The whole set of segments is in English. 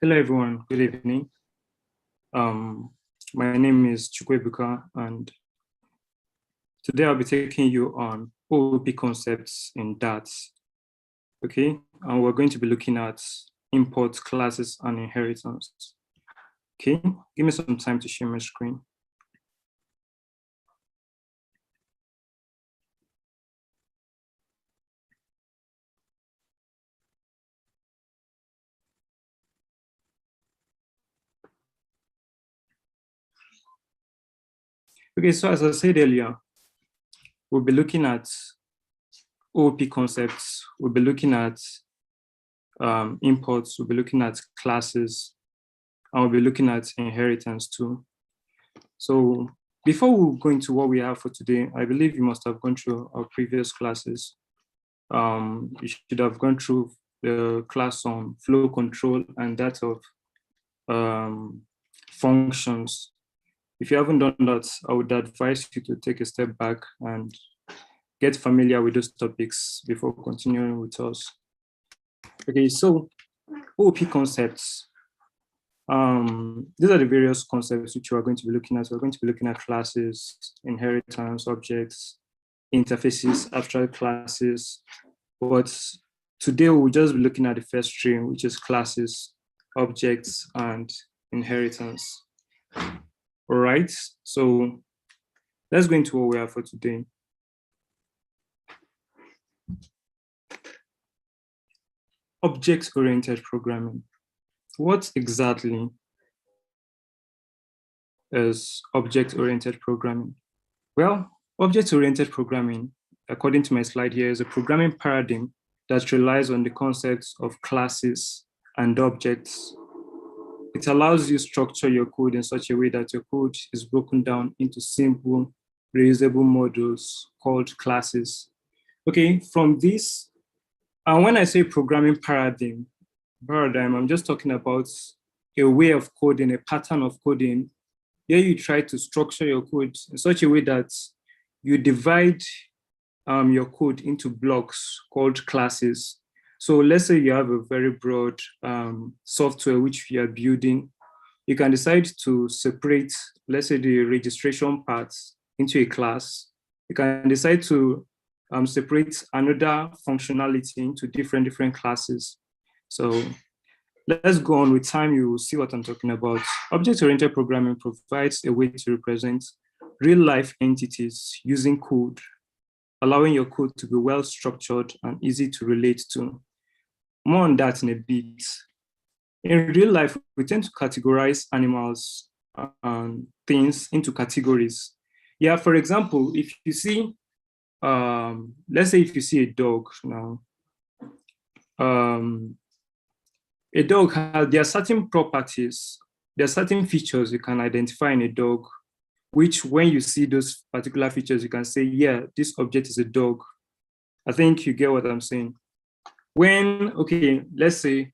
Hello, everyone. Good evening. My name is Chukwebuka, and today I'll be taking you on OOP concepts in DATS. Okay, and we're going to be looking at imports, classes, and inheritance. Okay, give me some time to share my screen. Okay, so as I said earlier, we'll be looking at OOP concepts, we'll be looking at imports, we'll be looking at classes, and we'll be looking at inheritance too. So before we go into what we have for today, I believe you must have gone through our previous classes. You should have gone through the class on flow control and that of functions. If you haven't done that, I would advise you to take a step back and get familiar with those topics before continuing with us. Okay, so OOP concepts. These are the various concepts which we are going to be looking at. We're going to be looking at classes, inheritance, objects, interfaces, abstract classes. But today we'll just be looking at the first stream, which is classes, objects, and inheritance. All right, so let's go into what we have for today. Object-oriented programming. What exactly is object-oriented programming? Well, object-oriented programming, according to my slide here, is a programming paradigm that relies on the concepts of classes and objects. It allows you to structure your code in such a way that your code is broken down into simple, reusable modules called classes. Okay, from this, and when I say programming paradigm, I'm just talking about a way of coding, a pattern of coding. Here you try to structure your code in such a way that you divide your code into blocks called classes. So let's say you have a very broad software which you are building. You can decide to separate, let's say, the registration parts into a class. You can decide to separate another functionality into different classes. So let's go on with time, you will see what I'm talking about. Object-oriented programming provides a way to represent real-life entities using code, allowing your code to be well-structured and easy to relate to. More on that in a bit. In real life, we tend to categorize animals and things into categories. Yeah, for example, if you see, let's say if you see a dog now, a dog has, there are certain properties, there are certain features you can identify in a dog, which when you see those particular features, you can say, yeah, this object is a dog. I think you get what I'm saying. When, okay, let's say,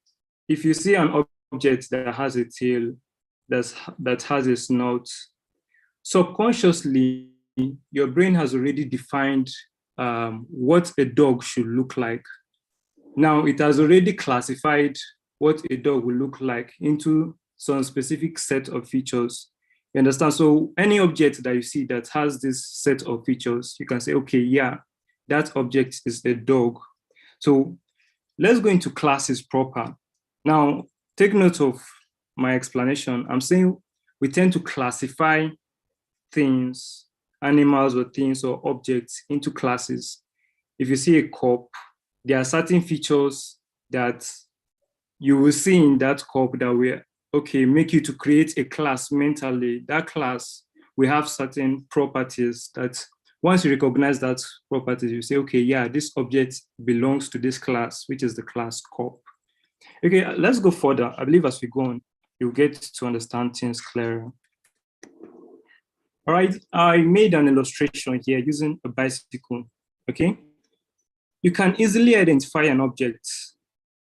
if you see an object that has a tail, that has a snout, subconsciously, your brain has already defined what a dog should look like. Now, it has already classified what a dog will look like into some specific set of features. You understand? So any object that you see that has this set of features, you can say, okay, yeah, that object is a dog. So let's go into classes proper. Now, take note of my explanation. I'm saying we tend to classify things, animals or things or objects into classes. If you see a cup, there are certain features that you will see in that cup that will, okay, make you to create a class mentally. That class will have certain properties that once you recognize that properties, you say, okay, yeah, this object belongs to this class, which is the class cup. Okay, let's go further. I believe as we go on, you'll get to understand things clearer. All right, I made an illustration here using a bicycle, okay? You can easily identify an object,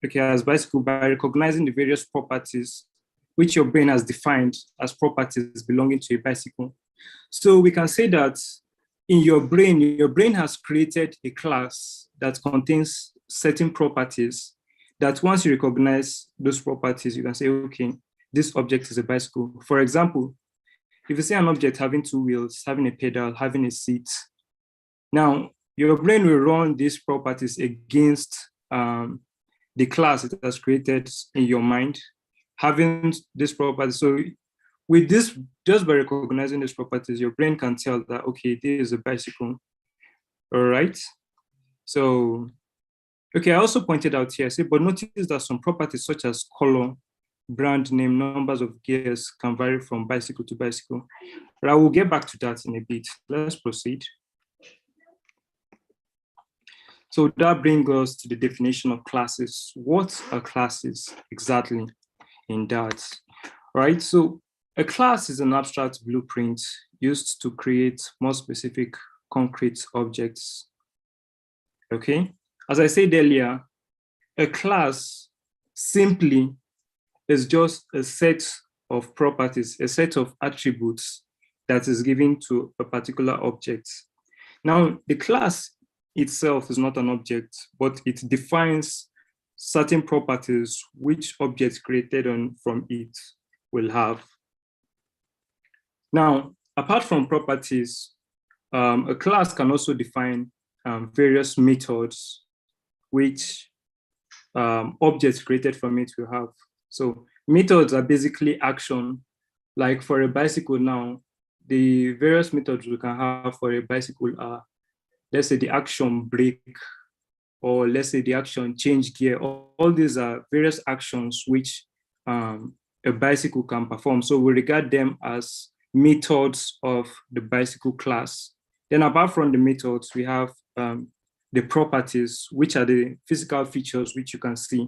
okay, as bicycle by recognizing the various properties which your brain has defined as properties belonging to a bicycle. So we can say that in your brain has created a class that contains certain properties that once you recognize those properties, you can say, okay, this object is a bicycle. For example, if you see an object having two wheels, having a pedal, having a seat, now your brain will run these properties against the class it has created in your mind, having this property. So with this, just by recognizing these properties, your brain can tell that, okay, this is a bicycle. All right. So, okay, I also pointed out here, but notice that some properties such as color, brand name, numbers of gears can vary from bicycle to bicycle. But I will get back to that in a bit. Let's proceed. So that brings us to the definition of classes. What are classes exactly in that? All right, so a class is an abstract blueprint used to create more specific concrete objects. Okay, as I said earlier, a class simply is just a set of properties, a set of attributes that is given to a particular object. Now, the class itself is not an object, but it defines certain properties which objects created from it will have. Now, apart from properties, a class can also define various methods which objects created from it will have. So methods are basically action. Like for a bicycle now, the various methods we can have for a bicycle are, let's say, the action brake, or let's say the action change gear. All these are various actions which a bicycle can perform. So we regard them as methods of the bicycle class. Then apart from the methods, we have the properties, which are the physical features which you can see.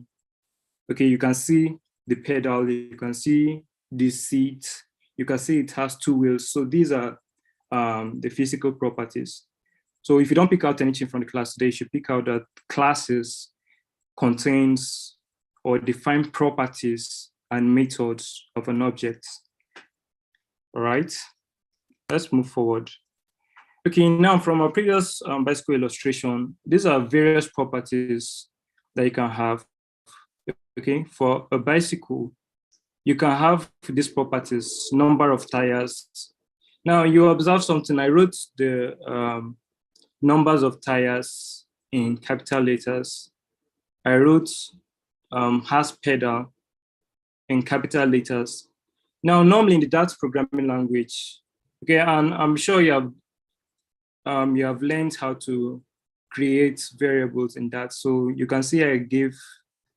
Okay, you can see the pedal, you can see the seat, you can see it has two wheels. So these are the physical properties. So if you don't pick out anything from the class today, you should pick out that classes contains or define properties and methods of an object. All right, let's move forward. Okay, now from our previous bicycle illustration, these are various properties that you can have. Okay, for a bicycle, you can have these properties, number of tires. Now you observe something. I wrote the numbers of tires in capital letters. I wrote has pedal in capital letters. Now, normally in the Dart programming language, okay, and I'm sure you have learned how to create variables in that. So you can see I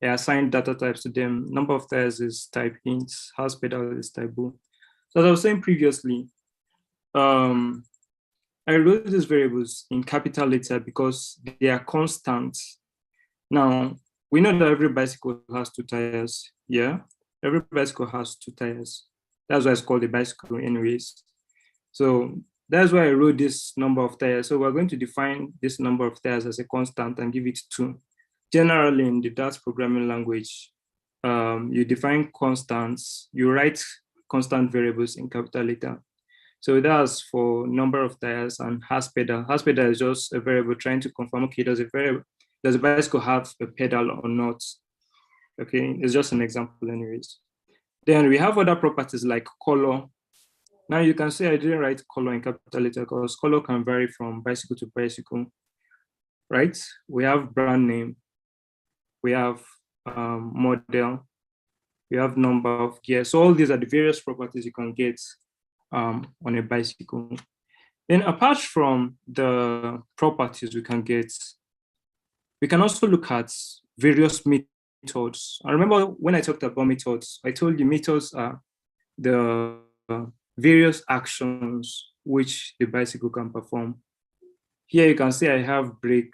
assigned data types to them. Number of tires is type int, has pedal is type bool. So as I was saying previously, I wrote these variables in capital letter because they are constant. Now, we know that every bicycle has two tires. Yeah, every bicycle has two tires. That's why it's called a bicycle anyways. So that's why I wrote this number of tires. So we're going to define this number of tires as a constant and give it 2. Generally in the Dart programming language, you define constants, you write constant variables in capital letter. So that's for number of tires, and has pedal. Has pedal is just a variable trying to confirm, okay, does a bicycle have a pedal or not? Okay, it's just an example anyways. Then we have other properties like color. Now you can say I didn't write color in capital letter because color can vary from bicycle to bicycle, right? We have brand name, we have model, we have number of gears. So all these are the various properties you can get on a bicycle. Then apart from the properties we can get, we can also look at various methods. I remember when I talked about methods, I told you methods are the various actions which the bicycle can perform. Here you can see I have brake,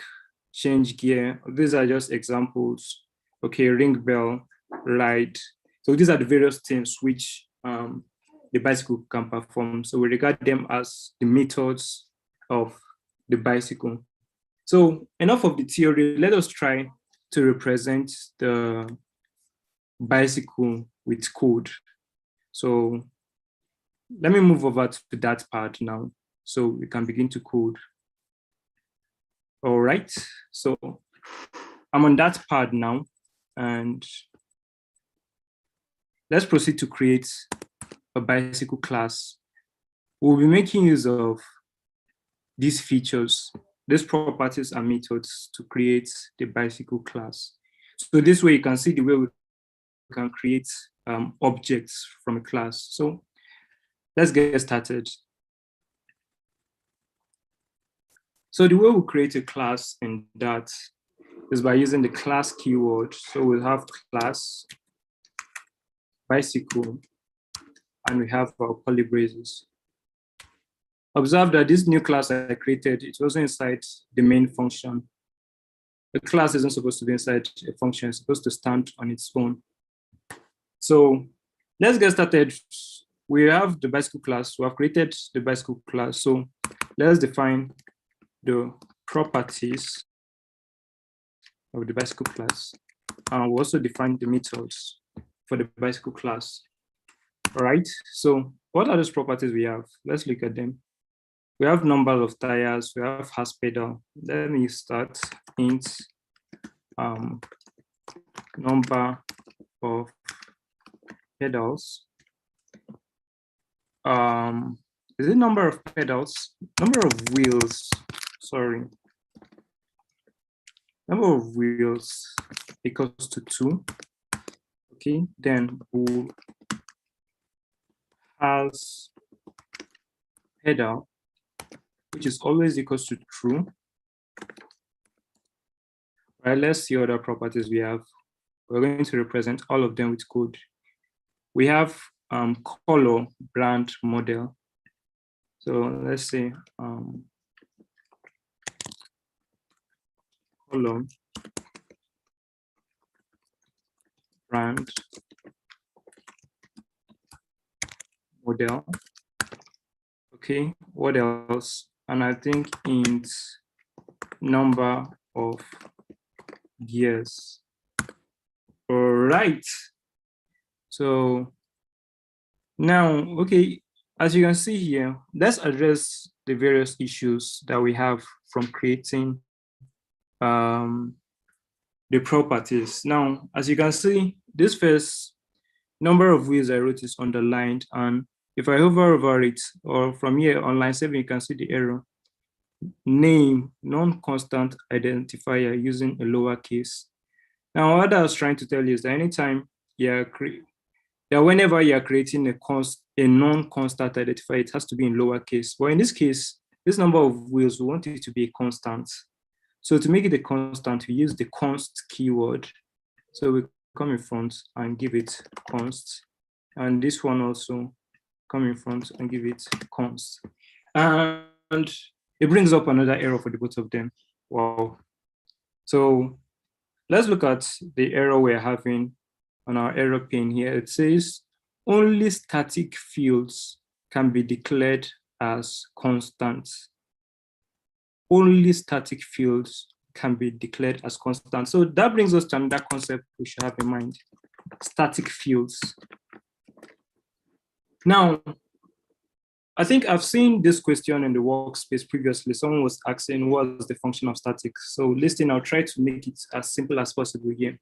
change gear. These are just examples. Okay, ring bell, ride. So these are the various things which the bicycle can perform. So we regard them as the methods of the bicycle. So enough of the theory. Let us try to represent the bicycle with code. So let me move over to that part now so we can begin to code. All right, so I'm on that part now. And let's proceed to create a bicycle class. We'll be making use of these features, these properties and methods to create the bicycle class. So this way you can see the way we can create objects from a class. So let's get started. So the way we create a class in that is by using the class keyword. So we'll have class bicycle, and we have our curly braces. Observe that this new class I created, it wasn't inside the main function. The class isn't supposed to be inside a function, it's supposed to stand on its own. So let's get started. We have the bicycle class, we have created the bicycle class. So let's define the properties of the bicycle class. And we'll also define the methods for the bicycle class. All right, so what are those properties we have? Let's look at them. We have number of tires, we have has pedal. Let me start int number of pedals. Is it number of pedals? Number of wheels, sorry. Number of wheels equals to 2. Okay, then bool has pedal, which is always equals to true. Right, let's see other properties we have. We're going to represent all of them with code. We have color, brand, model. So let's say color, brand, model. Okay, what else? And I think int number of gears. All right. So now, okay, as you can see here, let's address the various issues that we have from creating the properties. Now, as you can see, this first number of wheels I wrote is underlined, and if I hover over it, or from here on line 7, you can see the error. Name non-constant identifier using a lowercase. Now, what I was trying to tell you is that anytime whenever you're creating a non-constant identifier, it has to be in lowercase. But in this case, this number of wheels, we want it to be a constant. So to make it a constant, we use the const keyword. So we come in front and give it const. And this one also come in front and give it const. And it brings up another error for the both of them. Wow. So let's look at the error we're having on our error pane here. It says only static fields can be declared as constants. Only static fields can be declared as constant. So that brings us to another concept we should have in mind: static fields. Now, I think I've seen this question in the workspace previously. Someone was asking what's the function of static. So listen, I'll try to make it as simple as possible here.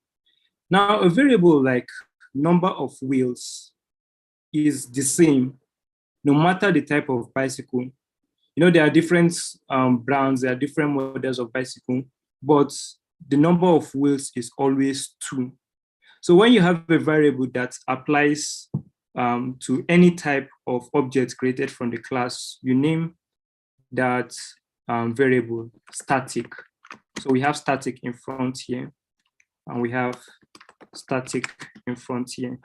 Now, a variable like number of wheels is the same no matter the type of bicycle. You know, there are different brands, there are different models of bicycle, but the number of wheels is always 2. So when you have a variable that applies to any type of object created from the class, you name that variable static. So we have static in front here, and we have static in front here.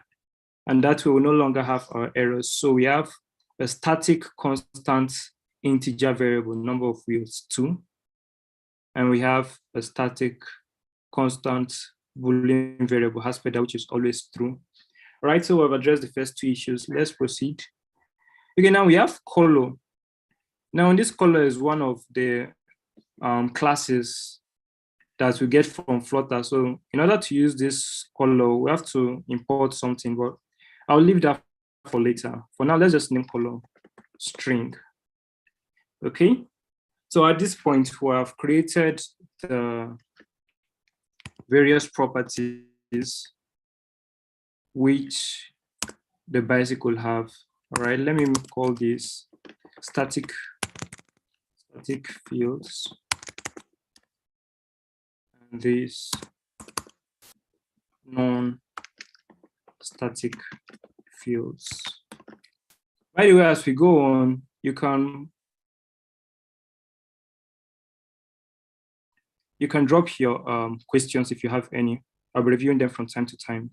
And that way we no longer have our errors. So we have a static constant integer variable, number of wheels 2. And we have a static constant Boolean variable, has pedal, which is always true. All right, so we've addressed the first 2 issues. Let's proceed. Okay, now we have color. Now, this color is one of the classes that we get from Flutter. So in order to use this color, we have to import something, but I'll leave that for later. For now, let's just name color string. Okay, so at this point, we have created the various properties properties which the bicycle have. All right, let me call this static fields, and this non-static fields. By the way, as we go on, you can drop your questions if you have any. I'll be reviewing them from time to time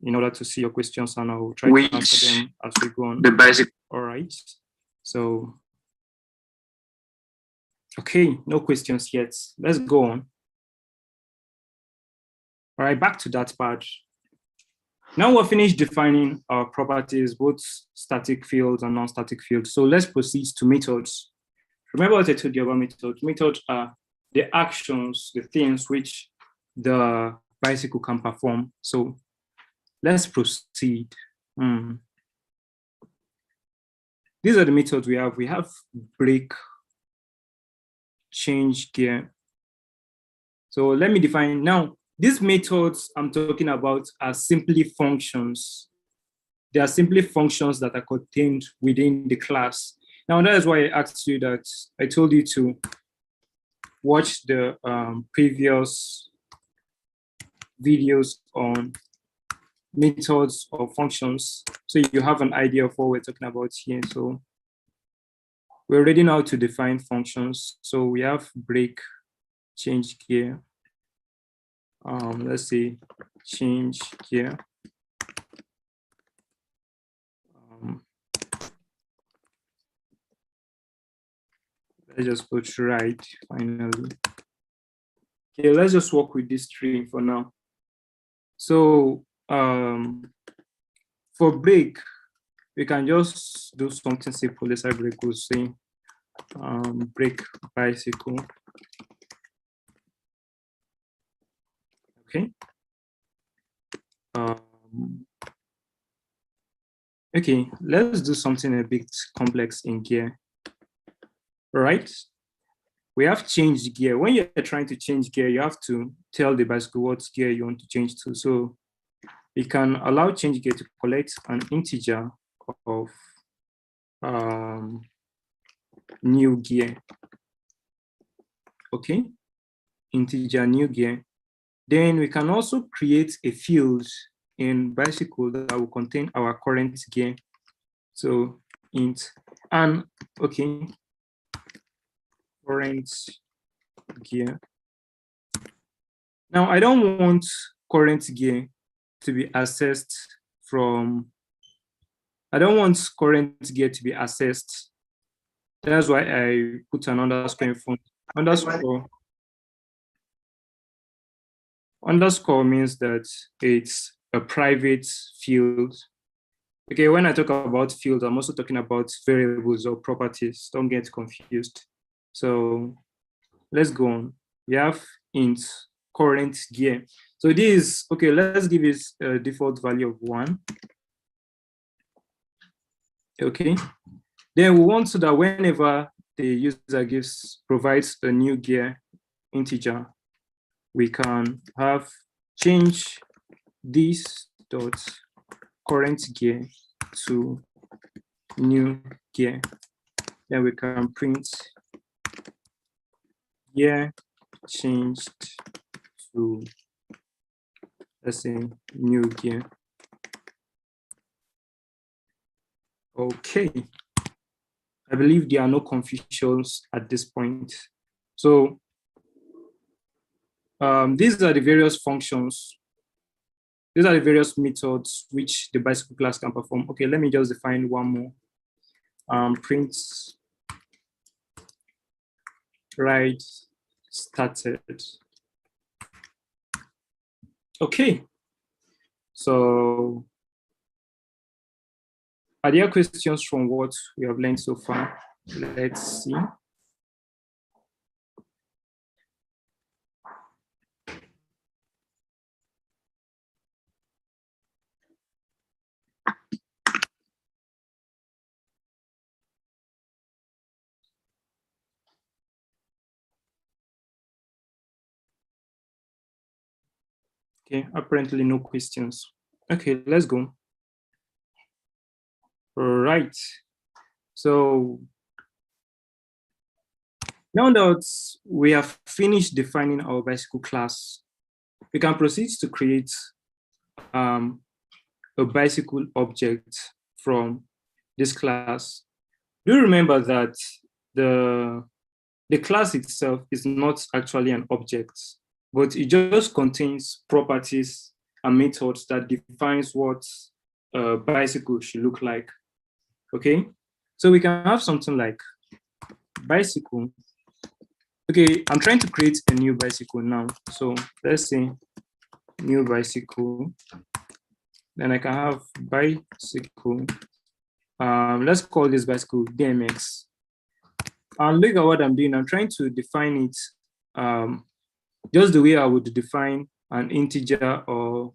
in order to see your questions, and I'll try to answer them as we go on. The basic. All right. So, okay, no questions yet. Let's go on. All right, back to that part. Now we're finished defining our properties, both static fields and non-static fields. So let's proceed to methods. Remember what I told you about methods? Methods are the actions, the things which the bicycle can perform. So let's proceed. These are the methods we have. We have brake, change gear. So let me define now. These methods I'm talking about are simply functions. They are simply functions that are contained within the class. Now that is why I asked you that. I told you to watch the previous videos on methods or functions, so you have an idea of what we're talking about here. So we're ready now to define functions. So we have brake, change gear. Let's say change gear. Let's just put right finally. Okay, let's just work with this string for now. So for brake, we can just do something simple. Let's have brake will say brake bicycle. Okay. Okay, let's do something a bit complex in gear. All right. We have changed gear. When you're trying to change gear, you have to tell the bicycle what gear you want to change to. So we can allow change gear to collect an integer of new gear. Okay, integer new gear. Then we can also create a field in bicycle that will contain our current gear. So int and okay, current gear. Now I don't want current gear to be accessed from. I don't want current gear to be accessed. That's why I put an underscore in front. Underscore means that it's a private field. Okay, when I talk about fields, I'm also talking about variables or properties. Don't get confused. So let's go on. We have int current gear. So this is, okay, let's give it a default value of 1. Okay. Then we want so that whenever the user provides a new gear integer, we can have change this dot current gear to new gear. Then we can print gear changed to, let's say, new gear. Okay. I believe there are no confusions at this point. So these are the various functions. These are the various methods which the bicycle class can perform. Okay, let me just define one more. Print ride started. Okay, so are there questions from what we have learned so far? Let's see. Okay, apparently no questions. Okay, let's go. All right. So now that we have finished defining our bicycle class, we can proceed to create a bicycle object from this class. Do remember that the class itself is not actually an object, but it just contains properties and methods that defines what a bicycle should look like. Okay, so we can have something like bicycle. Okay, I'm trying to create a new bicycle now. So let's say new bicycle. Then I can have bicycle. Let's call this bicycle BMX. And look at what I'm doing. I'm trying to define it just the way I would define an integer or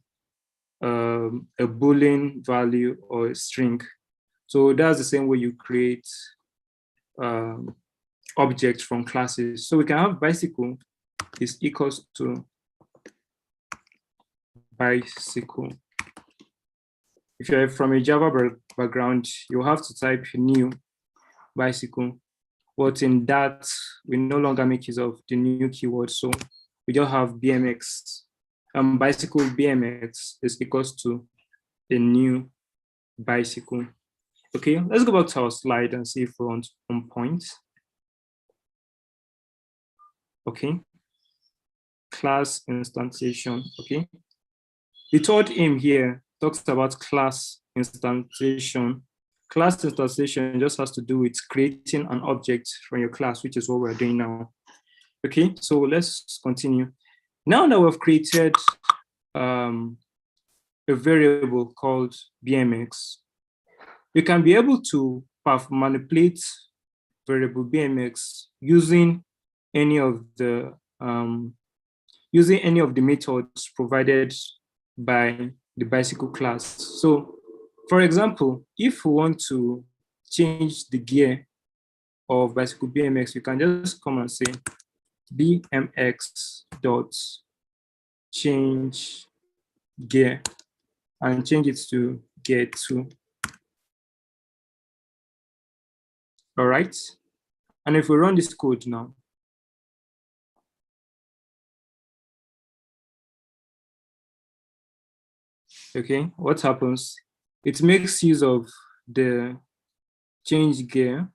a Boolean value or a string. So that's the same way you create objects from classes. So we can have bicycle is equals to bicycle. If you're from a Java background, you have to type new bicycle. But in that, we no longer make use of the new keyword. So we just have BMX. Bicycle BMX is equals to a new bicycle. Okay, let's go back to our slide and see if we're on point. Okay, class instantiation. Okay, the third aim here talks about class instantiation. Class instantiation just has to do with creating an object from your class, which is what we're doing now. Okay, so let's continue. Now that we've created a variable called BMX, we can be able to manipulate variable BMX using any of the methods provided by the bicycle class. So, for example, if we want to change the gear of bicycle BMX, we can just come and say BMX dot change gear and change it to gear 2. All right. And if we run this code now, okay, what happens? It makes use of the change gear.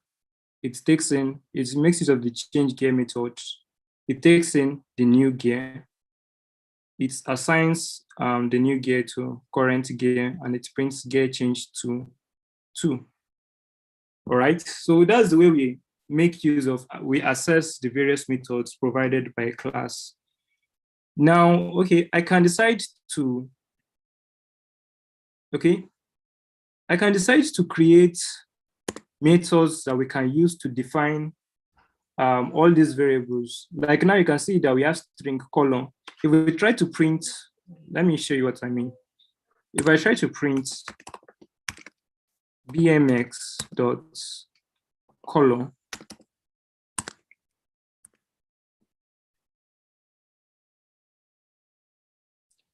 It makes use of the change gear method. It takes in the new gear. It assigns the new gear to current gear, and it prints gear change to 2. All right, so that's the way we make use of, we assess the various methods provided by a class. Now, okay, I can decide to create methods that we can use to define all these variables. Like now you can see that we have string color. If we try to print, let me show you what I mean. If I try to print BMX dot color,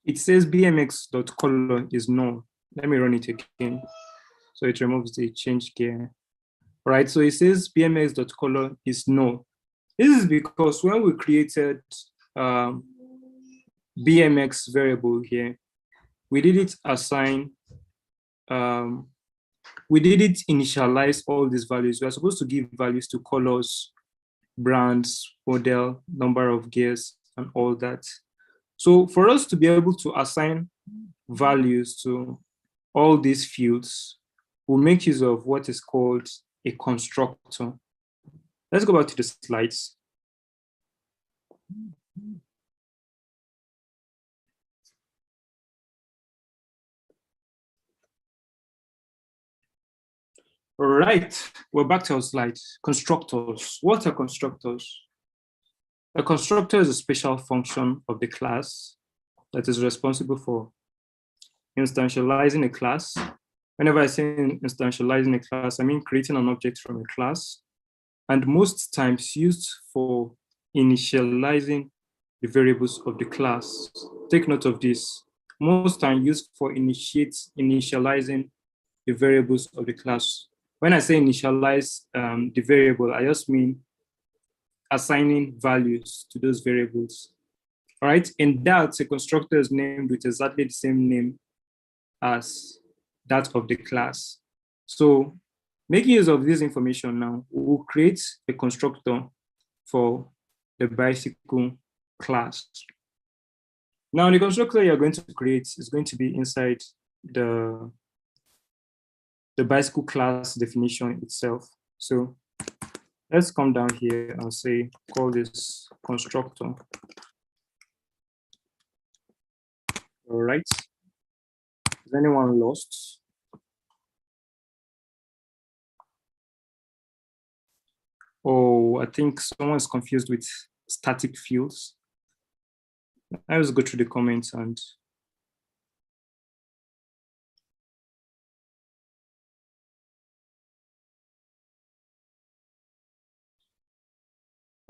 it says BMX dot color is null. Let me run it again. So it removes the change gear. All right, so it says BMX dot color is null. This is because when we created BMX variable here, we did it assign, we did it initialize all these values. We are supposed to give values to colors, brands, model, number of gears, and all that. So for us to be able to assign values to all these fields, we'll make use of what is called a constructor. Let's go back to the slides. All right, we're back to our slide. Constructors. What are constructors? A constructor is a special function of the class that is responsible for instantializing a class. Whenever I say instantializing a class, I mean creating an object from a class, and most times used for initializing the variables of the class. Take note of this. Most time used for initializing the variables of the class. When I say initialize the variable, I just mean assigning values to those variables. All right, in that, a constructor is named with exactly the same name as that of the class. So making use of this information now, we'll create a constructor for the bicycle class. Now, the constructor you're going to create is going to be inside the bicycle class definition itself. So let's come down here and say, call this constructor. All right. Is anyone lost? Oh, I think someone's confused with static fields. I just go through the comments and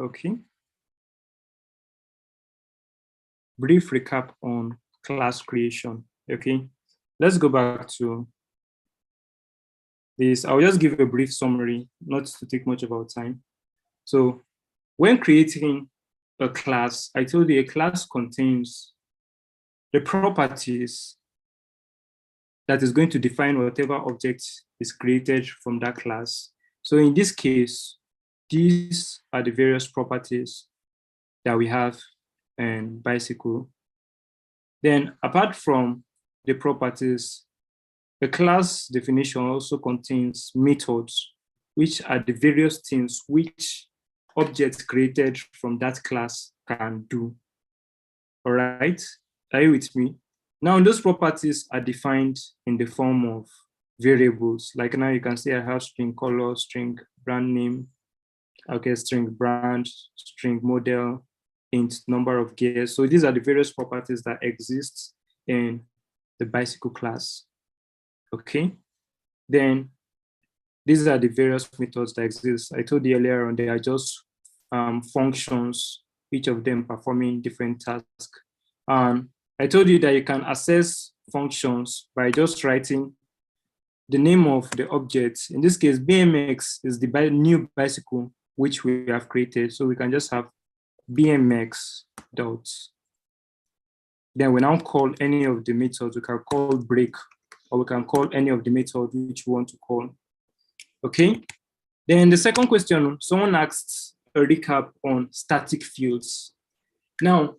okay. Brief recap on class creation. Okay, let's go back to this. I'll just give a brief summary, not to take much of our time. So when creating a class, I told you a class contains the properties that is going to define whatever object is created from that class. So in this case, these are the various properties that we have in bicycle. Then apart from the properties, the class definition also contains methods, which are the various things which objects created from that class can do. All right, are you with me? Now, those properties are defined in the form of variables. Like now you can see I have string color, string brand name, okay, string brand, string model, int number of gears. So these are the various properties that exist in the bicycle class. Okay, then these are the various methods that exist. I told you earlier on, they are just functions, each of them performing different tasks. I told you that you can access functions by just writing the name of the object. In this case, BMX is the new bicycle which we have created. So we can just have BMX dot. Then we now call any of the methods. We can call break, or we can call any of the methods which we want to call. Okay. Then the second question, someone asked a recap on static fields. Now,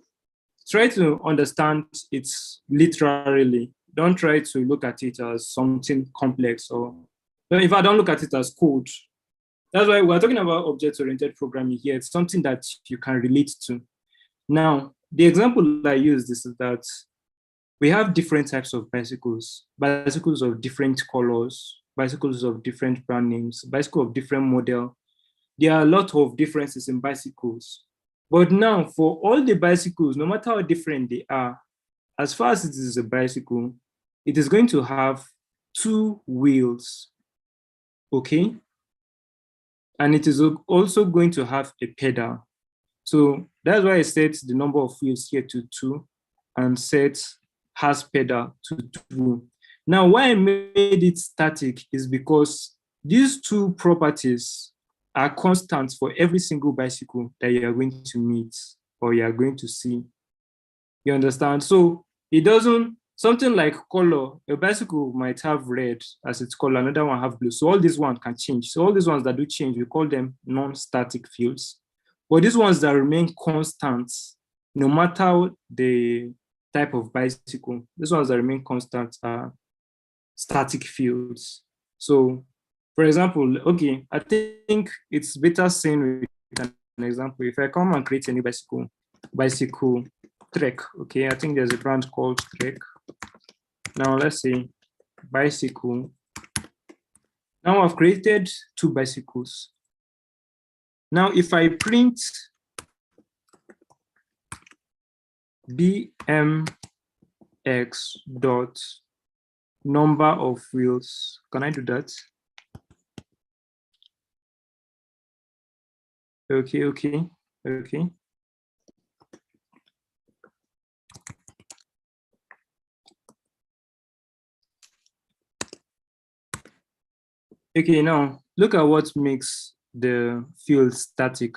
try to understand it literally. Don't try to look at it as something complex, or if I don't look at it as code. That's why we're talking about object-oriented programming here. It's something that you can relate to. Now, the example I use is that we have different types of bicycles, bicycles of different colors, bicycles of different brand names, bicycles of different model. There are a lot of differences in bicycles. But now for all the bicycles, no matter how different they are, as far as it is a bicycle, it is going to have 2 wheels, okay? And it is also going to have a pedal. So that's why I set the number of wheels here to 2 and set has pedal to 2. Now, why I made it static is because these 2 properties are constants for every single bicycle that you are going to meet or you are going to see. You understand? So it doesn't, something like color, a bicycle might have red as its color, another one have blue. So all these ones can change. So all these ones that do change, we call them non-static fields. But these ones that remain constants, no matter the type of bicycle, these ones that remain constant are static fields. So for example, okay, I think it's better saying with an example. If I come and create a new bicycle Trek, okay, I think there's a brand called Trek. Now let's say bicycle. Now I've created 2 bicycles. Now if I print BMX dot number of wheels, can I do that? Okay. Okay, now look at what makes the field static.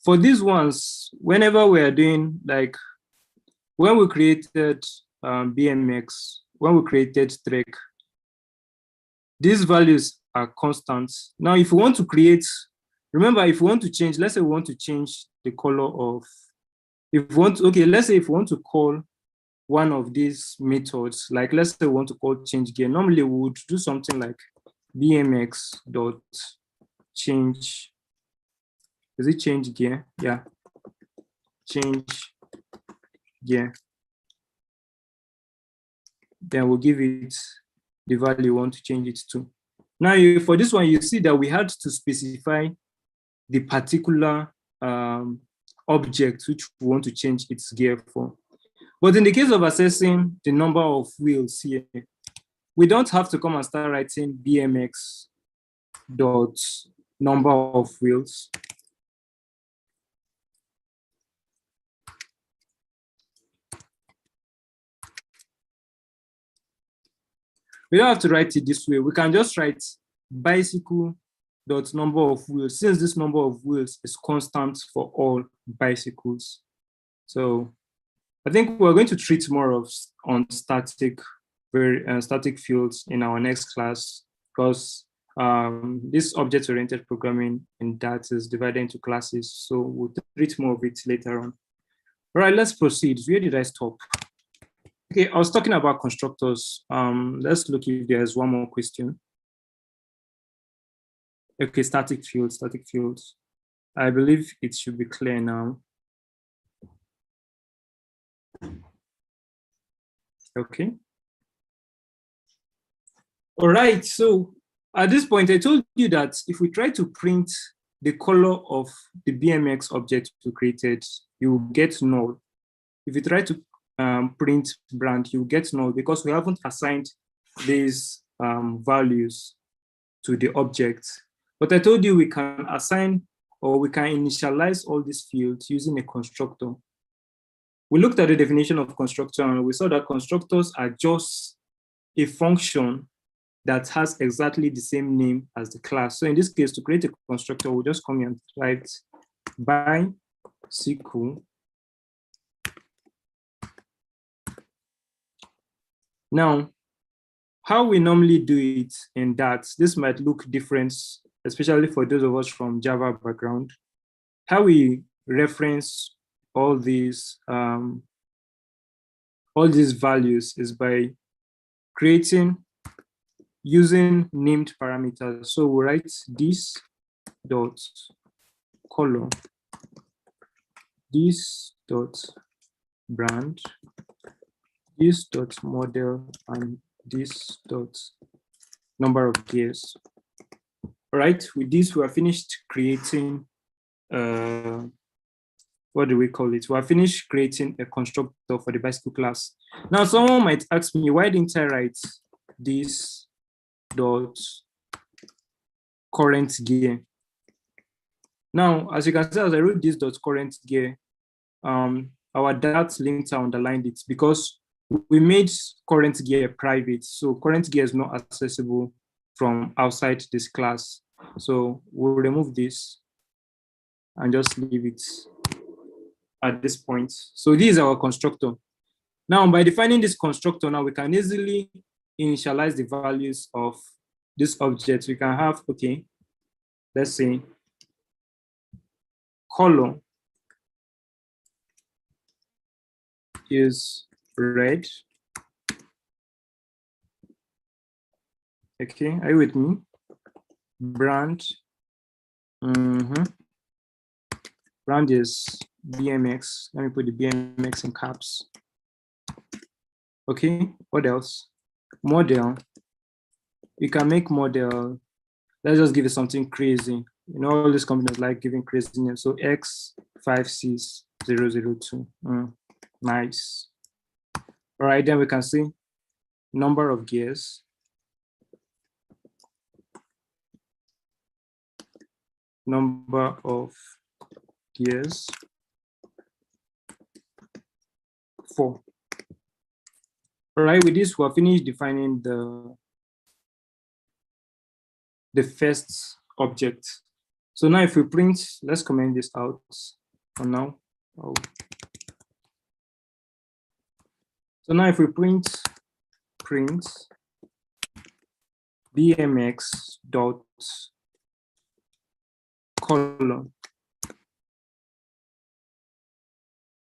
For these ones, whenever we are doing, like when we created BMX, when we created Trek, these values are constant. Now, if we want to create, remember, if we want to change, let's say we want to change the color of, if we want, okay, let's say if we want to call one of these methods, like let's say we want to call change gear, normally we would do something like BMX dot change, is it change gear? Yeah, change gear. Then we'll give it the value we want to change it to. Now, for this one, you see that we had to specify the particular object which we want to change its gear for. But in the case of assessing the number of wheels here, we don't have to come and start writing BMX dot number of wheels. We don't have to write it this way. We can just write bicycle dot number of wheels, since this number of wheels is constant for all bicycles. So I think we're going to treat more of on static fields in our next class, because this object-oriented programming in that is divided into classes. So we'll treat more of it later on. All right, let's proceed. Where did I stop? Okay, I was talking about constructors. Let's look if there's one more question. Okay, static fields. I believe it should be clear now. Okay. All right, so at this point, I told you that if we try to print the color of the BMX object we created, you will get null. If you try to print brand, you get null because we haven't assigned these values to the object. But I told you we can assign or we can initialize all these fields using a constructor. We looked at the definition of constructor and we saw that constructors are just a function that has exactly the same name as the class. So in this case, to create a constructor, we'll just come here and write bicycle. Now, how we normally do it in that, this might look different, especially for those of us from Java background. How we reference all these values is by creating using named parameters. So we write this dot color, this dot brand, this dot model, and this dot number of gears. All right, with this, we are finished creating, what do we call it? We are finished creating a constructor for the bicycle class. Now, someone might ask me, why didn't I write this dot current gear? Now, as you can see, as I wrote this dot current gear, our dat links are underlined it because we made current gear private. So current gear is not accessible from outside this class. So we'll remove this and just leave it at this point. So this is our constructor. Now, by defining this constructor, now we can easily initialize the values of this object. We can have, okay, let's say color is red. Okay, are you with me? Brand. Brand is BMX. Let me put the BMX in caps. Okay, what else? Model. You can make model. Let's just give it something crazy. You know, all these companies like giving crazy names. So X560002. Nice. All right, then we can see number of gears. Number of gears 4. All right, with this, we're finished defining the first object. So now if we print, let's comment this out for now. Oh. So now if we print bmx dot color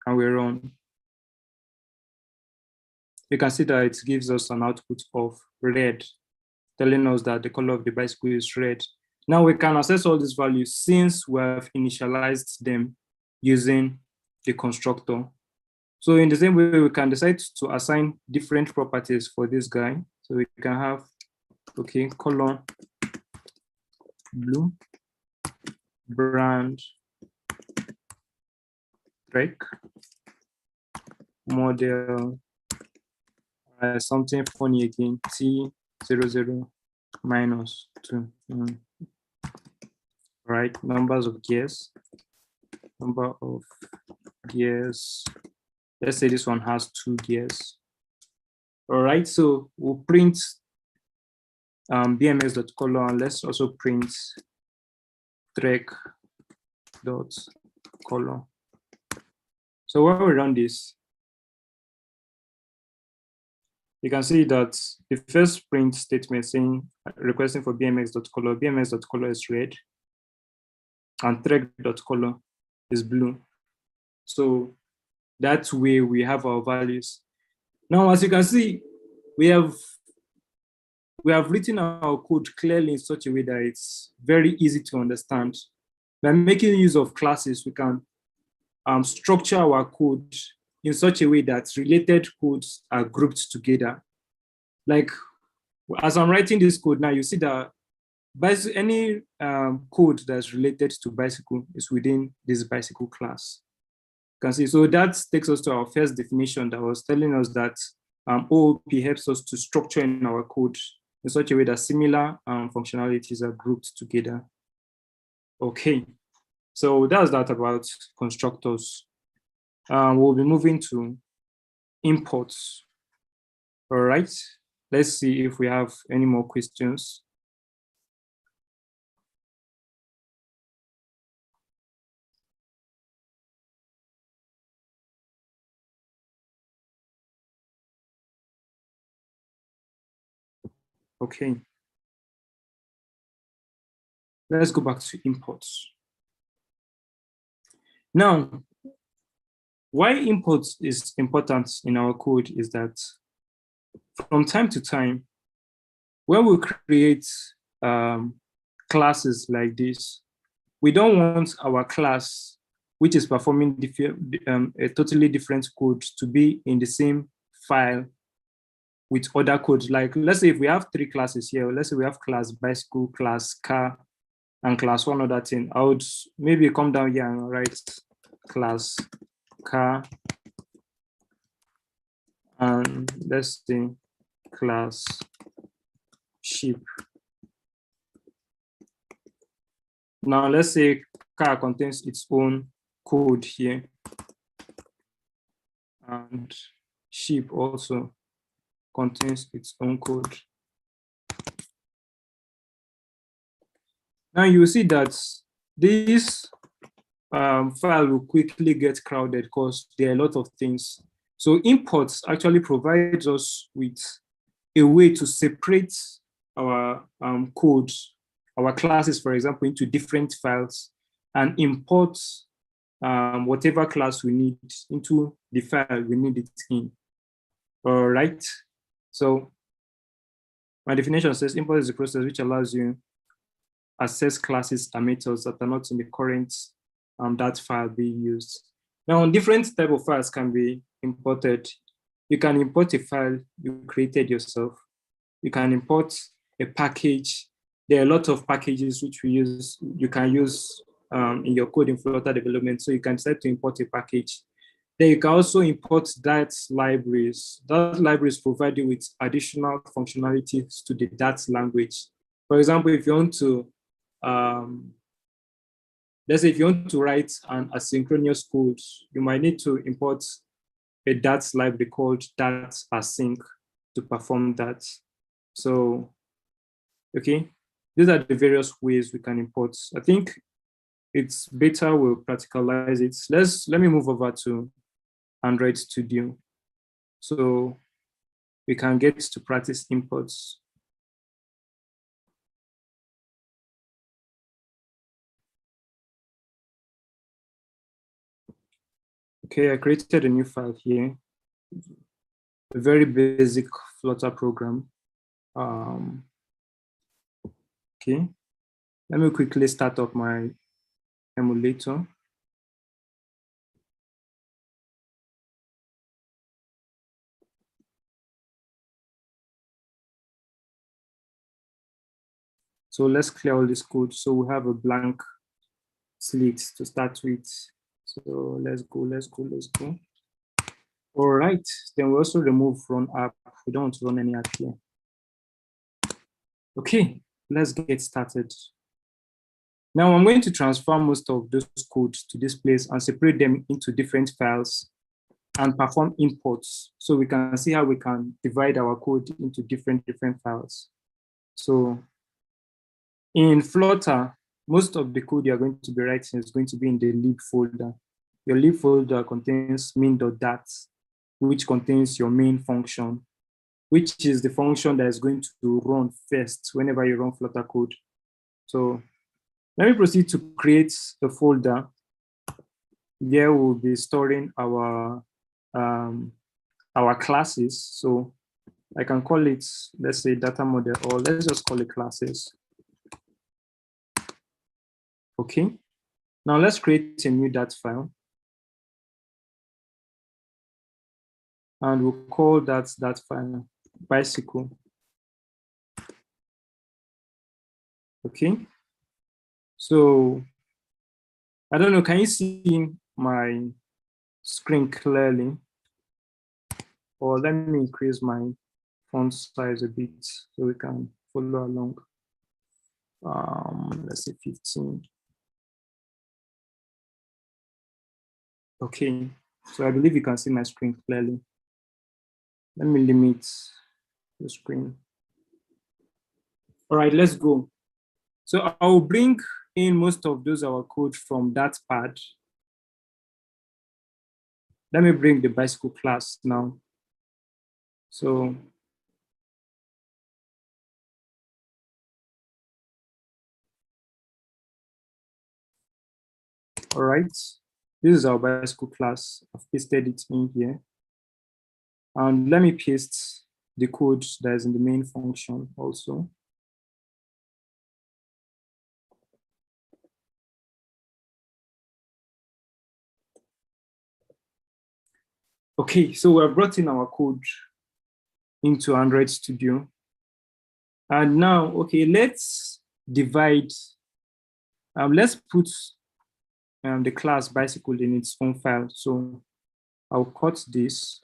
and we run, you can see that it gives us an output of red, telling us that the color of the bicycle is red. Now we can access all these values since we have initialized them using the constructor. So in the same way, we can decide to assign different properties for this guy. So we can have, okay, color blue, brand, track, model, something funny again, T00 minus 2. Right, numbers of gears, number of gears. Let's say this one has 2 gears. All right, so we'll print bmx.color, and let's also print trek.color. So when we run this, you can see that the first print statement saying requesting for bmx.color is red, and trek.color is blue. So that's where we have our values. Now, as you can see, we have written our code clearly in such a way that it's very easy to understand. By making use of classes, we can structure our code in such a way that related codes are grouped together. Like, as I'm writing this code now, you see that any code that's related to bicycle is within this bicycle class. You can see, so that takes us to our first definition that was telling us that OOP helps us to structure in our code in such a way that similar functionalities are grouped together. Okay, so that's that about constructors. We'll be moving to imports. All right, let's see if we have any more questions. Okay. Let's go back to imports. Now, why imports is important in our code is that from time to time, when we create classes like this, we don't want our class, which is performing a totally different code, to be in the same file with other codes. Like, let's say if we have 3 classes here, let's say we have class bicycle, class car, and class one other thing. I would maybe come down here and write class car, and let's say class sheep. Now let's say car contains its own code here, and sheep also contains its own code. Now you see that this file will quickly get crowded because there are a lot of things. So imports actually provides us with a way to separate our code, our classes, for example, into different files, and import whatever class we need into the file we need it in. All right. So my definition says import is a process which allows you access classes and methods that are not in the current that file being used. Now, different type of files can be imported. You can import a file you created yourself. You can import a package. There are a lot of packages which you can use in your code in Flutter development. So you can decide to import a package. Then you can also import that libraries. That libraries provide you with additional functionalities to the DAT language. For example, if you want to let's say if you want to write an asynchronous code, you might need to import a DAT library called DAT async to perform that. So, okay. these are the various ways we can import. I think it's better we'll practicalize it. Let me move over to Android Studio so we can get to practice imports. Okay, I created a new file here, a very basic Flutter program. Okay, let me quickly start up my emulator. So let's clear all this code. So we have a blank slate to start with. So let's go. All right, then we also remove run app. We don't want to run any app here. Okay, let's get started. Now I'm going to transfer most of those codes to this place and separate them into different files and perform imports so we can see how we can divide our code into different files. So in Flutter, most of the code you're going to be writing is going to be in the lib folder. Your lib folder contains main.dat, which contains your main function, which is the function that is going to run first whenever you run Flutter code. So let me proceed to create a folder. There we'll be storing our classes. So I can call it, let's say, data model, or let's just call it classes. Okay. Now let's create a new dat file. And we'll call that file bicycle. Okay. So I don't know, can you see my screen clearly? Or let me increase my font size a bit so we can follow along. Let's say 15. Okay, so I believe you can see my screen clearly. Let me limit the screen. All right, let's go. So I'll bring in most of those our code from that pad. Let me bring the bicycle class now. So all right, this is our bicycle class. I've pasted it in here. And let me paste the code that is in the main function also. Okay, so we've brought in our code into Android Studio. And now, okay, let's divide. Let's put the class bicycle in its own file. So I'll cut this.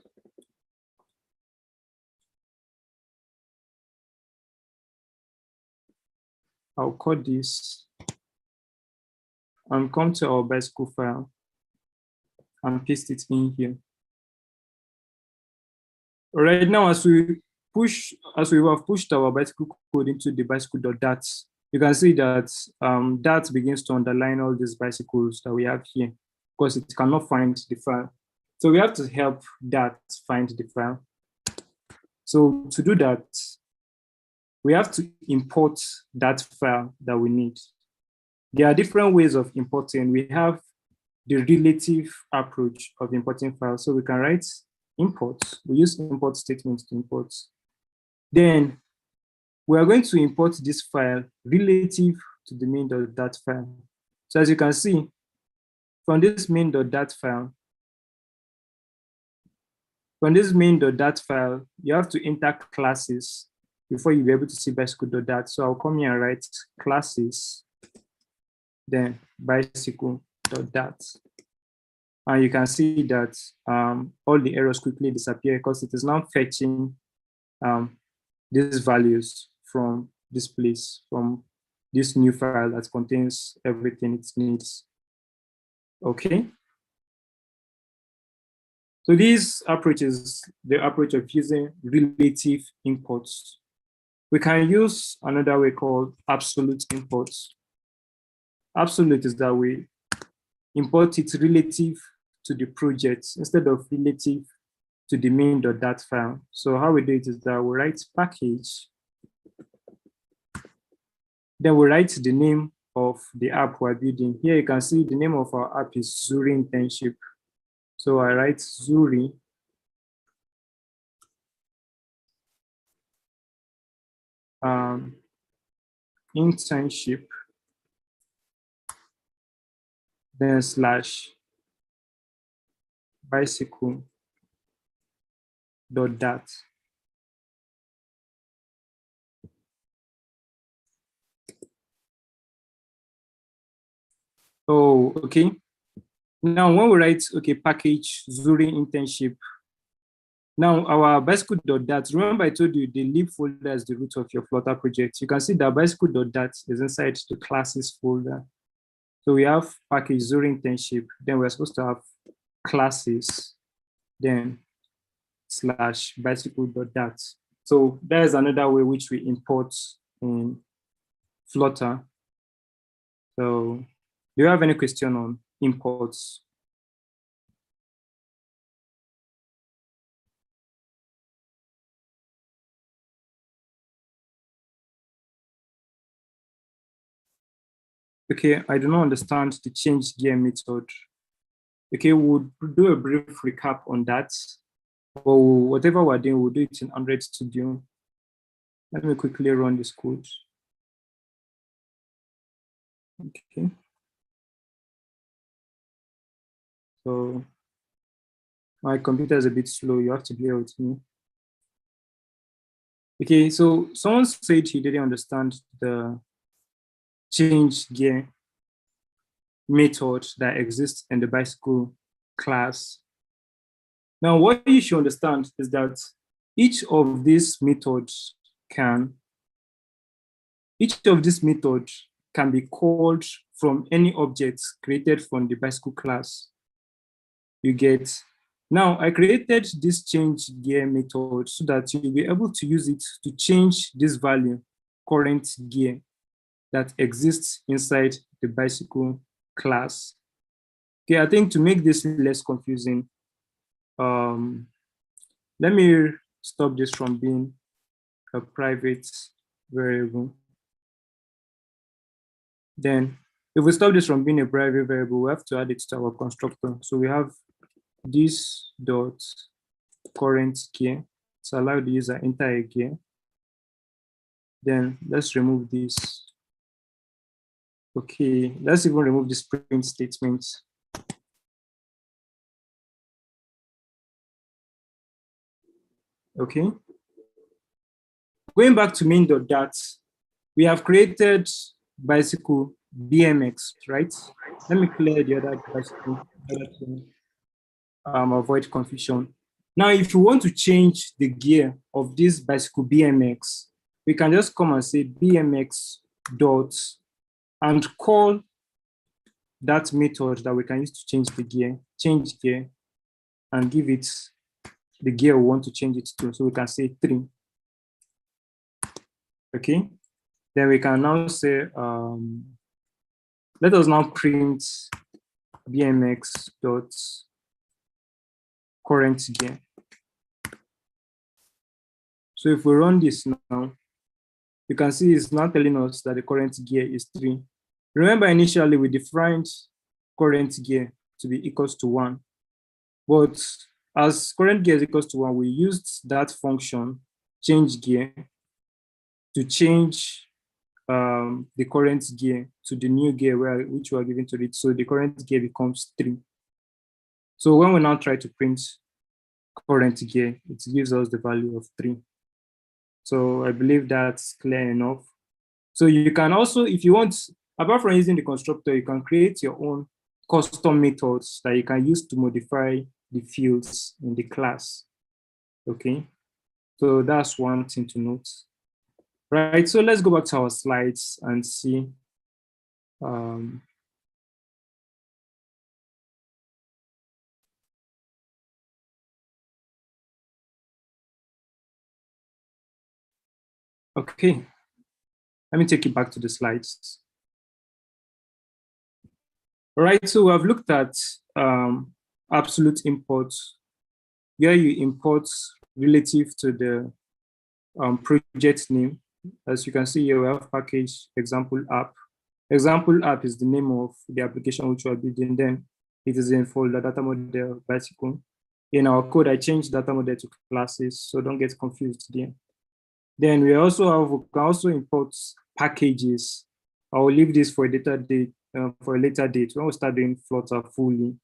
I'll cut this and come to our bicycle file and paste it in here. All right, now as we have pushed our bicycle code into the bicycle.dat, you can see that dat begins to underline all these bicycles that we have here because it cannot find the file. So we have to help dat find the file. So to do that, we have to import that file that we need. There are different ways of importing. We have the relative approach of importing files. So we can write import. We use import statements to import. Then we are going to import this file relative to the main.dat file. So as you can see, from this main.dat file, you have to enter classes before you'll be able to see bicycle.dat. So I'll come here and write classes, then bicycle.dat. And you can see that all the errors quickly disappear because it is now fetching these values from this place, from this new file that contains everything it needs. Okay. So this approach is the approach of using relative imports. We can use another way called absolute imports. Absolute is that we import it relative to the project instead of relative to the main.dat file. So how we do it is that we write package, then we write the name of the app we're building. Here you can see the name of our app is Zuri Internship. So I write Zuri internship, then slash bicycle.dat. Oh, okay. Now when we write, okay, package Zuri Internship, now our bicycle.dat, remember I told you the lib folder is the root of your Flutter project. You can see that bicycle.dat is inside the classes folder. So we have package Zuri Internship, then we're supposed to have classes, then slash bicycle.dat. So that is another way which we import in Flutter. So do you have any question on imports? Okay, I do not understand the change gear method. Okay, we'll do a brief recap on that. Or whatever we're doing, we'll do it in Android Studio. Let me quickly run this code. Okay. So my computer is a bit slow. You have to bear with me. Okay, so someone said he didn't understand the change gear method that exists in the bicycle class. Now, what you should understand is that each of these methods can be called from any objects created from the bicycle class. You get. Now, I created this change gear method so that you'll be able to use it to change this value, current gear, that exists inside the bicycle class. Okay, I think to make this less confusing, let me stop this from being a private variable. Then if we stop this from being a private variable, we have to add it to our constructor. So we have this dot current gear to allow the user enter a gear. Then let's remove this. Okay, let's even remove this print statement. Okay. Going back to main.dat, we have created bicycle BMX, right? Let me clear the other bicycle to avoid confusion. Now, if you want to change the gear of this bicycle BMX, we can just come and say BMX dot and call that method that we can use to change the gear, change gear, and give it the gear we want to change it to. So we can say 3. Okay. Then we can now say, let us now print BMX dot current gear. So if we run this now, you can see it's now telling us that the current gear is 3. Remember, initially we defined current gear to be equals to 1. But as current gear is equals to 1, we used that function, change gear, to change the current gear to the new gear which we are giving to it. So the current gear becomes 3. So when we now try to print current gear, it gives us the value of 3. So I believe that's clear enough. So you can also, if you want, apart from using the constructor, you can create your own custom methods that you can use to modify the fields in the class. Okay, so that's one thing to note. Right, so let's go back to our slides and see. Okay, let me take you back to the slides. All right, so I've looked at absolute imports, where you import relative to the project name. As you can see here, we have package example app. Example app is the name of the application which we are building. Then it is in folder data model bicycle. In our code, I changed data model to classes, so don't get confused there. Then we can also import packages. I will leave this for a later date. When we start doing Flutter fully,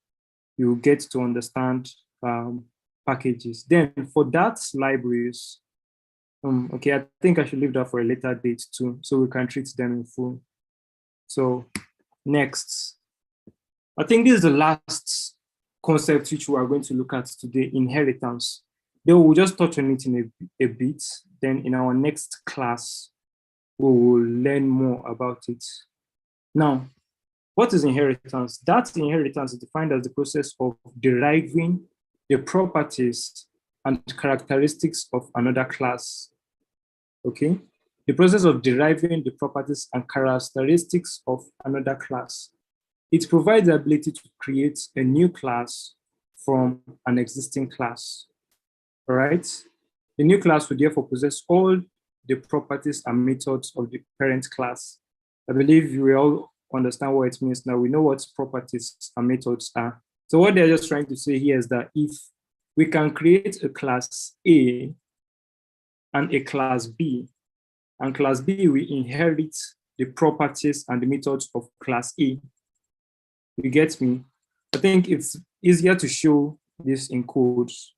you get to understand packages. Then for that libraries, okay, I think I should leave that for a later date too, so we can treat them in full. So next, I think this is the last concept which we are going to look at today, inheritance. Then we'll just touch on it in a bit. Then in our next class, we will learn more about it. Now, what is inheritance? That inheritance is defined as the process of deriving the properties and characteristics of another class. Okay? The process of deriving the properties and characteristics of another class. It provides the ability to create a new class from an existing class. All right? The new class will therefore possess all the properties and methods of the parent class. I believe you will all understand what it means now. We know what properties and methods are. So what they're just trying to say here is that if we can create a class A and a class B, and class B will inherit the properties and the methods of class A. You get me? I think it's easier to show this in codes.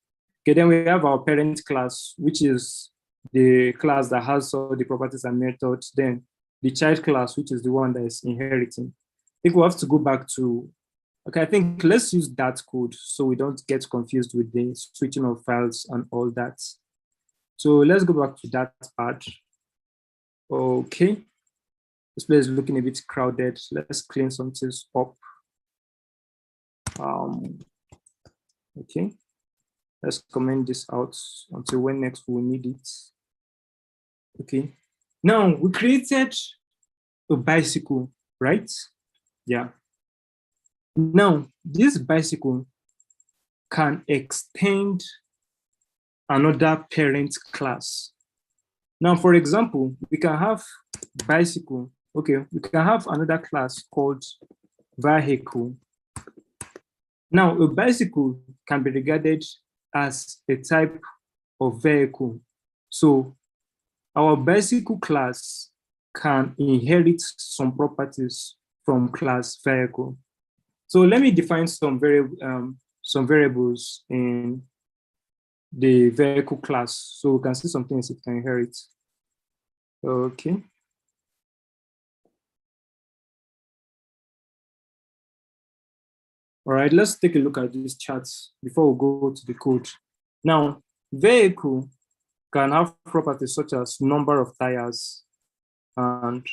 Okay, then we have our parent class, which is the class that has all the properties and methods. Then the child class, which is the one that is inheriting. I think we have to go back to, okay, I think let's use that code so we don't get confused with the switching of files and all that. So let's go back to that part. Okay, this place is looking a bit crowded. Let's clean some things up. Okay, let's comment this out until when next we'll need it. Okay, now we created a bicycle, right? Yeah. Now, this bicycle can extend another parent class. Now, for example, we can have bicycle. Okay, we can have another class called vehicle. Now, a bicycle can be regarded as a type of vehicle. So our bicycle class can inherit some properties from class vehicle. So let me define some variables in the vehicle class so we can see some things it can inherit. Okay. All right, let's take a look at these charts before we go to the code. Now, vehicle can have properties such as number of tires and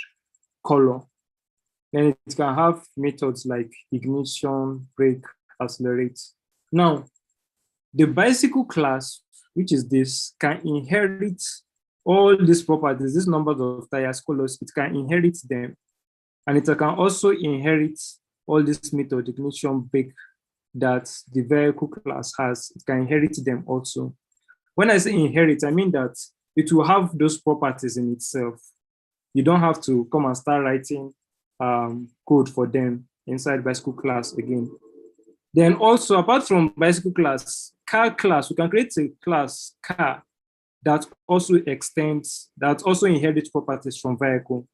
color. Then it can have methods like ignition, brake, accelerate. Now, the bicycle class, which is this, can inherit all these properties, these numbers of tires, colors, it can inherit them. And it can also inherit all these methods, ignition, brake, that the vehicle class has. It can inherit them also. When I say inherit, I mean that it will have those properties in itself. You don't have to come and start writing code for them inside bicycle class again. Then also, apart from bicycle class, car class, we can create a class car that also extends, that also inherits properties from vehicle.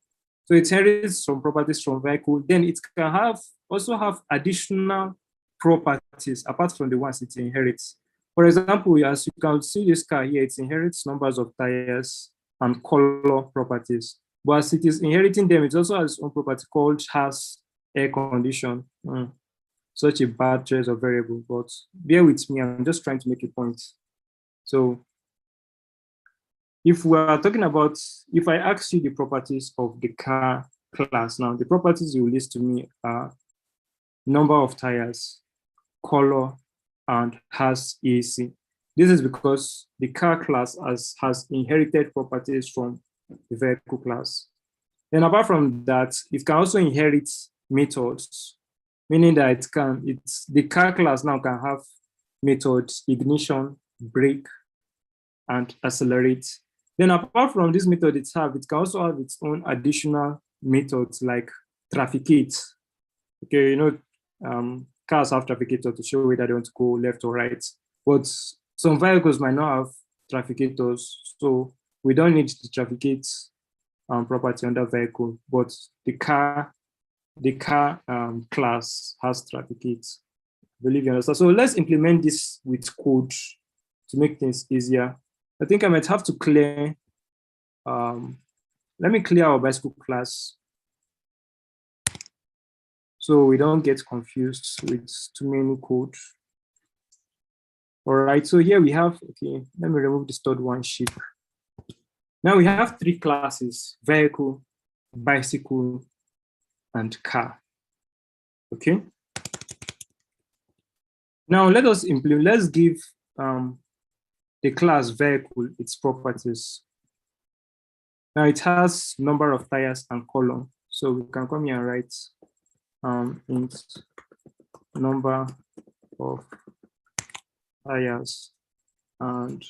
So it inherits some properties from vehicle. Then it can also have additional properties apart from the ones it inherits. For example, as you can see this car here, it inherits numbers of tires and color properties. But as it is inheriting them, it also has its own property called has air condition. Such a bad choice of variable, but bear with me, I'm just trying to make a point. So if we are talking about, if I ask you the properties of the car class, now the properties you list to me are number of tires, color, and has AC. This is because the car class has inherited properties from the vehicle class. Then apart from that, it can also inherit methods, meaning that the car class now can have methods, ignition, brake, and accelerate. Then apart from this method it can also have its own additional methods like trafficate. Okay, cars have trafficator to show whether they want to go left or right, but some vehicles might not have trafficators, so we don't need the trafficate property on that vehicle, but the car class has trafficate. I believe you understand. So let's implement this with code to make things easier. I think I might have to clear, let me clear our bicycle class so we don't get confused with too many code. All right, so here we have, okay, let me remove this third one, sheep. Now we have three classes: vehicle, bicycle, and car. Okay. Now let's give the class vehicle its properties. Now it has number of tires and column. So we can come here and write int number of tires and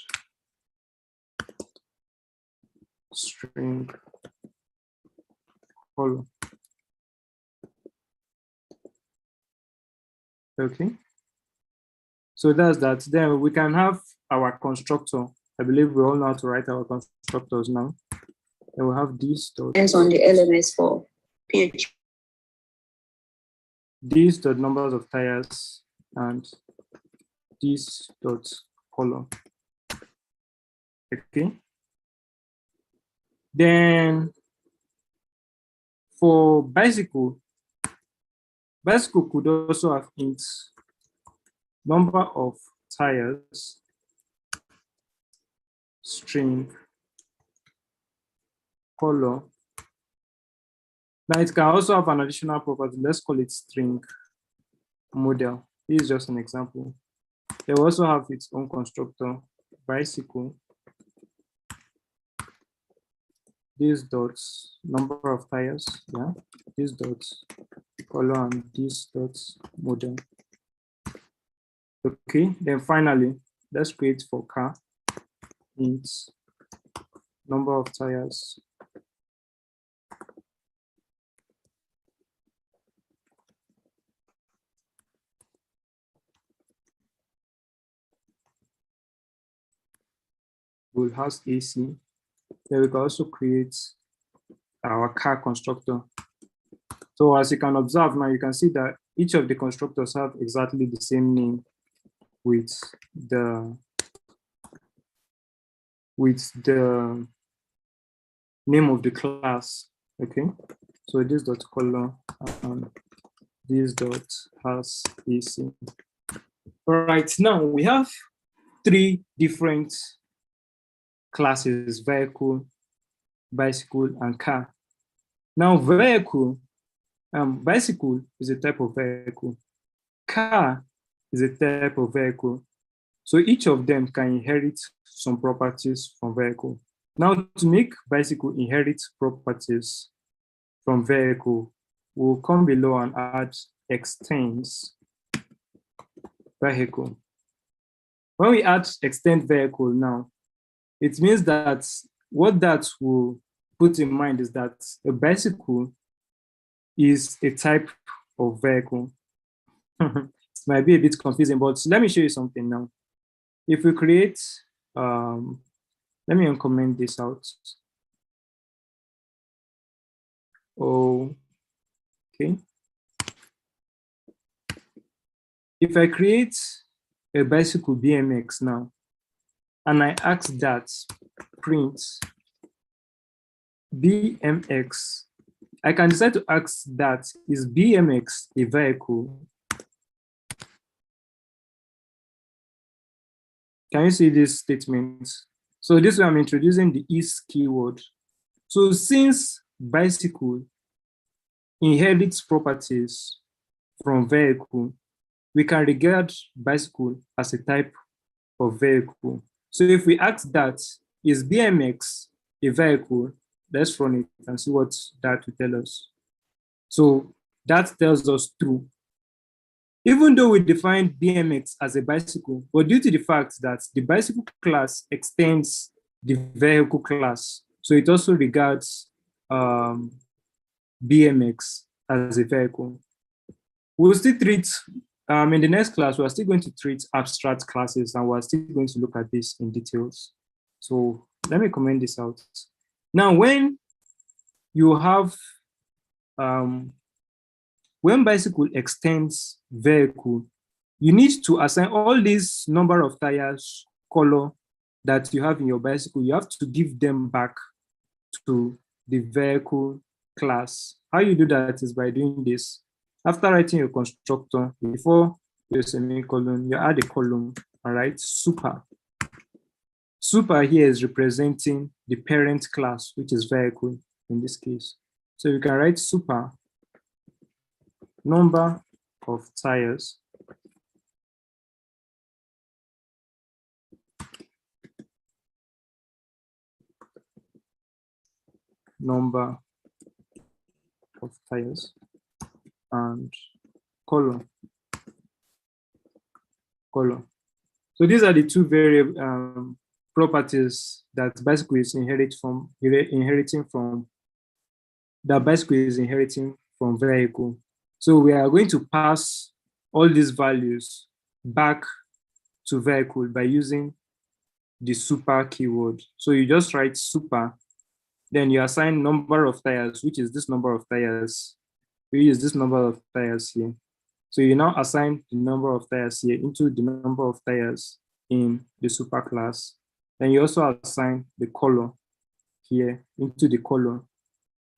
string column. Okay. So that's that. Then we can have our constructor. I believe we all know how to write our constructors now. Then we'll have these dot. Depends on the LMS for PHP. These dot numbers of tires and these dot column. Okay. Then for bicycle could also have int number of tires string color. Now it can also have an additional property. Let's call it string model. This is just an example. They will also have its own constructor, bicycle. These dots, number of tires, yeah. These dots, color, and these dots, model. Okay, then finally, let's create for car. Int number of tires. Will has AC. Then we can also create our car constructor. So as you can observe now, you can see that each of the constructors have exactly the same name with the name of the class. Okay, so this dot color and this dot has AC. All right, now we have three different classes: vehicle, bicycle, and car. Now vehicle, bicycle is a type of vehicle. Car is a type of vehicle. So each of them can inherit some properties from vehicle. Now to make bicycle inherit properties from vehicle, we'll come below and add extends vehicle. When we add extend vehicle now, it means that what that will put in mind is that a bicycle is a type of vehicle. It might be a bit confusing, but let me show you something now. If we create, let me uncomment this out. Okay. If I create a bicycle BMX now, and I ask that print BMX, I can decide to ask that is BMX a vehicle? Can you see this statement? So this way I'm introducing the is keyword. So since bicycle inherits properties from vehicle, we can regard bicycle as a type of vehicle. So if we ask that, is BMX a vehicle, let's run it and see what that will tell us. So that tells us true. Even though we defined BMX as a bicycle, but due to the fact that the bicycle class extends the vehicle class, so it also regards BMX as a vehicle. We'll still treat, in the next class, we're still going to treat abstract classes, and we're still going to look at this in details. So let me comment this out. Now, when you have, when bicycle extends vehicle, you need to assign all these number of tires, color that you have in your bicycle, you have to give them back to the vehicle class. How you do that is by doing this. After writing your constructor, before your semicolon, you add a column, all right, super. Super here is representing the parent class, which is vehicle in this case. So you can write super number of tires number of tires and color. So these are the two very properties that bicycle is inheriting from vehicle. So we are going to pass all these values back to vehicle by using the super keyword. So you just write super, then you assign number of tires, which is this number of tires. We use this number of tires here. So you now assign the number of tires here into the number of tires in the super class. Then you also assign the color here into the color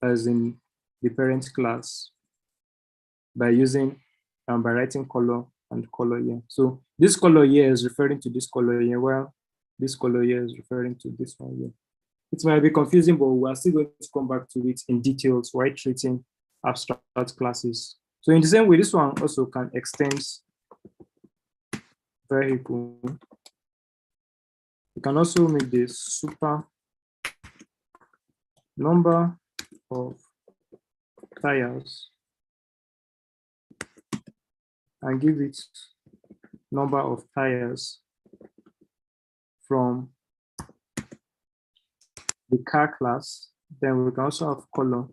as in the parent class by writing color and color here. So this color here is referring to this color here, while this color here is referring to this one here. It might be confusing, but we're still going to come back to it in details while treating abstract classes. So in the same way, this one also can extend vehicle. You can also make this super number of tires and give it number of tires from the car class. Then we can also have color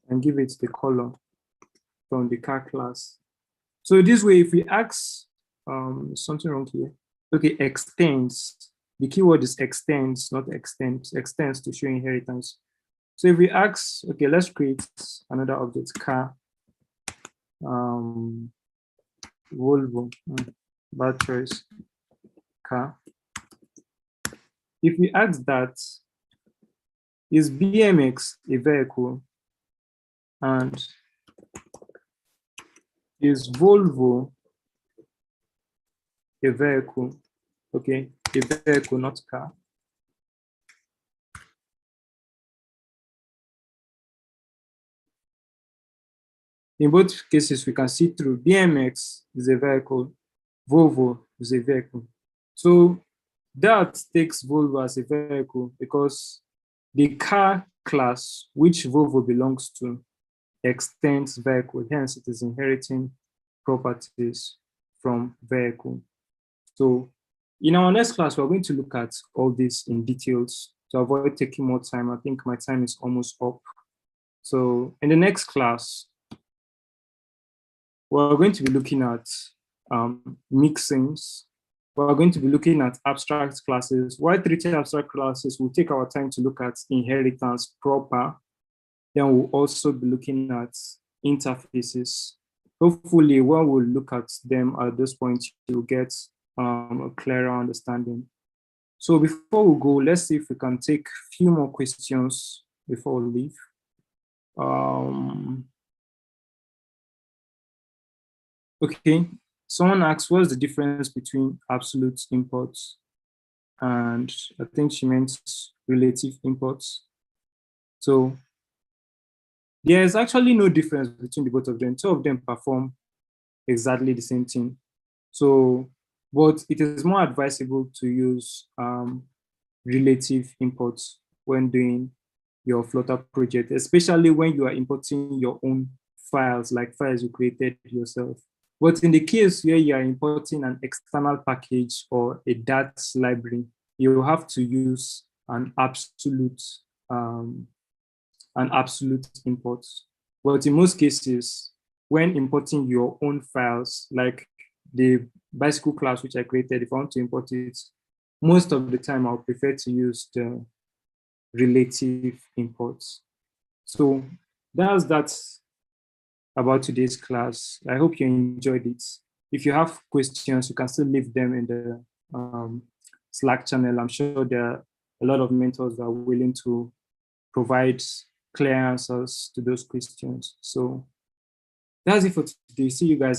and give it the color from the car class. So this way, if we ask something wrong here, okay, extends, the keyword is extends, not extends to show inheritance. So if we ask, okay, let's create another object, car, Volvo, bad choice, car. If we ask that, is BMX a vehicle? And is Volvo a vehicle? Okay, a vehicle, not car. In both cases, we can see through BMX is a vehicle, Volvo is a vehicle. So that takes Volvo as a vehicle because the car class, which Volvo belongs to, extends vehicle, hence it is inheriting properties from vehicle. So in our next class, we're going to look at all this in details to avoid taking more time. I think my time is almost up. So in the next class, we're going to be looking at mixins. We're going to be looking at abstract classes. While treating abstract classes, we'll take our time to look at inheritance proper. Then we'll also be looking at interfaces. Hopefully, when we look at them at this point, you'll get a clearer understanding. So before we go, let's see if we can take a few more questions before we leave. Okay, someone asks, what's the difference between absolute imports and I think she meant relative imports. So there is actually no difference between the both of them. Two of them perform exactly the same thing. So, but it is more advisable to use relative imports when doing your Flutter project, especially when you are importing your own files, like files you created yourself. But in the case where you are importing an external package or a Dart library, you have to use an absolute import. But in most cases, when importing your own files, like the bicycle class which I created, if I want to import it, most of the time I'll prefer to use the relative imports. So that's about today's class. I hope you enjoyed it. If you have questions, you can still leave them in the Slack channel. I'm sure there are a lot of mentors that are willing to provide clear answers to those questions. So that's it for today. See you guys.